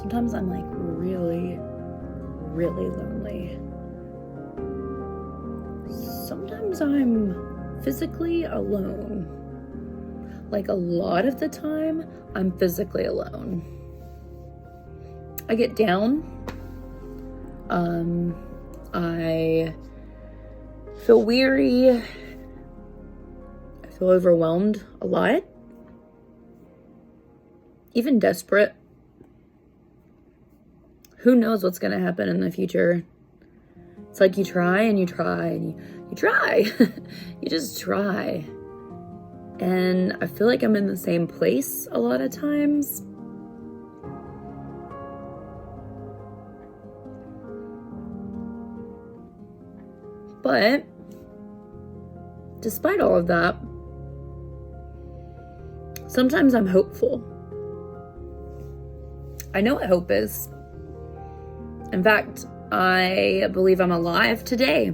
sometimes I'm like really, really lonely. Sometimes I'm physically alone. Like a lot of the time, I'm physically alone. I get down. I feel weary. I feel overwhelmed a lot. Even desperate. Who knows what's going to happen in the future? It's like you try and you try and you try. You just try. And I feel like I'm in the same place a lot of times. But despite all of that, sometimes I'm hopeful. I know what hope is. In fact, I believe I'm alive today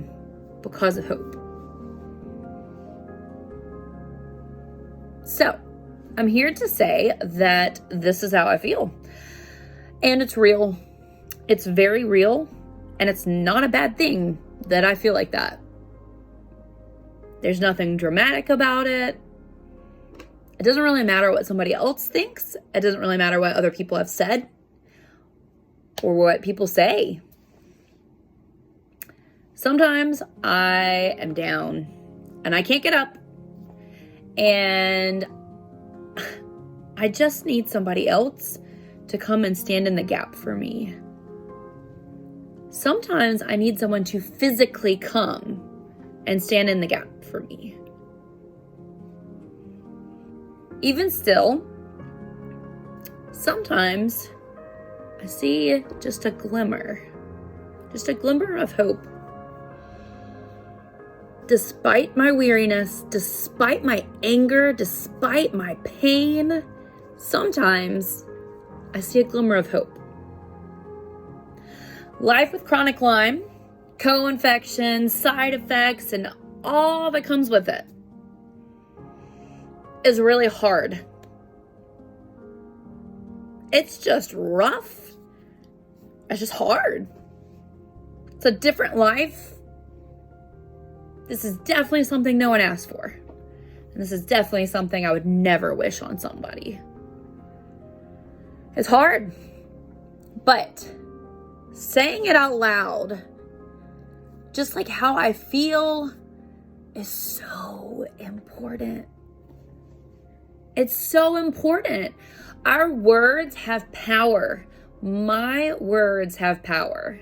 because of hope. So, I'm here to say that this is how I feel. And it's real. It's very real. And it's not a bad thing that I feel like that. There's nothing dramatic about it. It doesn't really matter what somebody else thinks. It doesn't really matter what other people have said or what people say. Sometimes I am down and I can't get up. And I just need somebody else to come and stand in the gap for me. Sometimes I need someone to physically come and stand in the gap for me. Even still, sometimes I see just a glimmer of hope. Despite my weariness, despite my anger, despite my pain, sometimes I see a glimmer of hope. Life with chronic Lyme, co-infection, side effects, and all that comes with it is really hard. It's just rough. It's just hard. It's a different life. This is definitely something no one asked for. And this is definitely something I would never wish on somebody. It's hard. But saying it out loud, just like how I feel, is so important. It's so important. Our words have power. My words have power.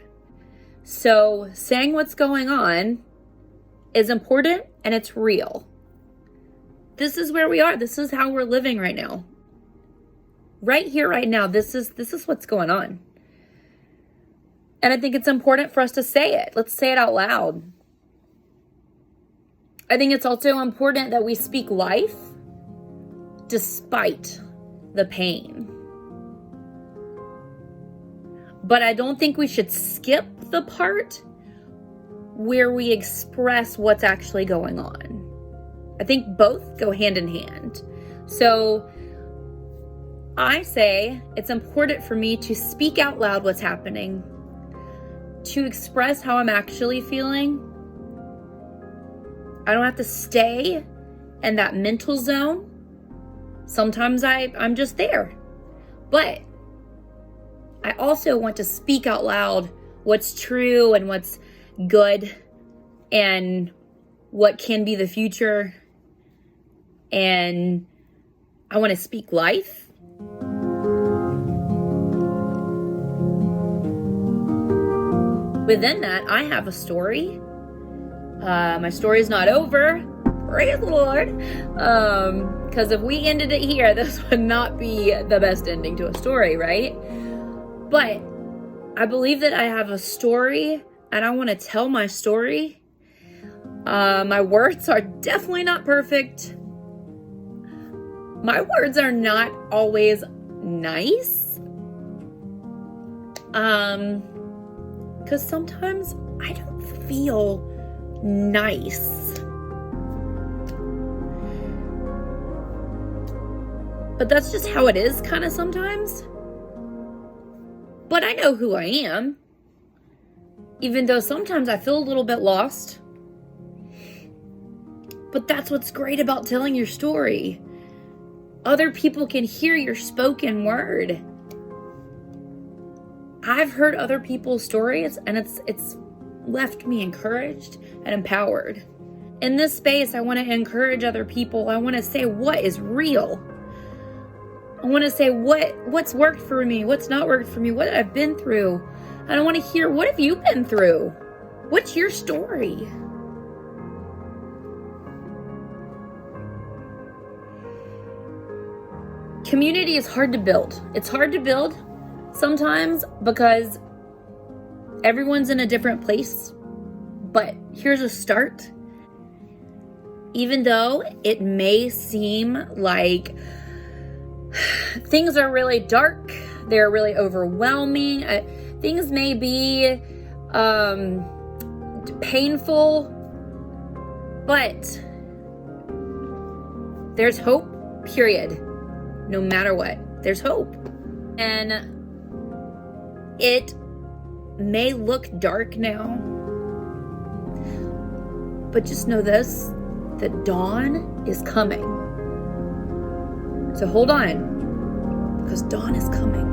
So saying what's going on is important and it's real. This is where we are. This is how we're living right now. Right here, right now, this is what's going on. And I think it's important for us to say it. Let's say it out loud. I think it's also important that we speak life despite the pain. But I don't think we should skip the part where we express what's actually going on. I think both go hand in hand. So I say it's important for me to speak out loud what's happening, to express how I'm actually feeling. I don't have to stay in that mental zone. Sometimes I'm just there. But I also want to speak out loud what's true and what's good and what can be the future. And I want to speak life. Within that, I have a story. My story is not over. Praise the Lord. Because if we ended it here, this would not be the best ending to a story, right? But I believe that I have a story and I want to tell my story. My words are definitely not perfect. My words are not always nice. Because sometimes I don't feel nice. But that's just how it is kind of sometimes. But I know who I am, even though sometimes I feel a little bit lost. But that's what's great about telling your story. Other people can hear your spoken word. I've heard other people's stories, and it's left me encouraged and empowered. In this space, I want to encourage other people. I want to say what is real. I want to say what's worked for me, what's not worked for me, what I've been through. And I want to hear, what have you been through? What's your story? Community is hard to build. It's hard to build sometimes because everyone's in a different place. But here's a start. Even though it may seem like things are really dark, they're really overwhelming, things may be painful, but there's hope, period. No matter what, there's hope. And it may look dark now, but just know this, that dawn is coming. So hold on, because dawn is coming.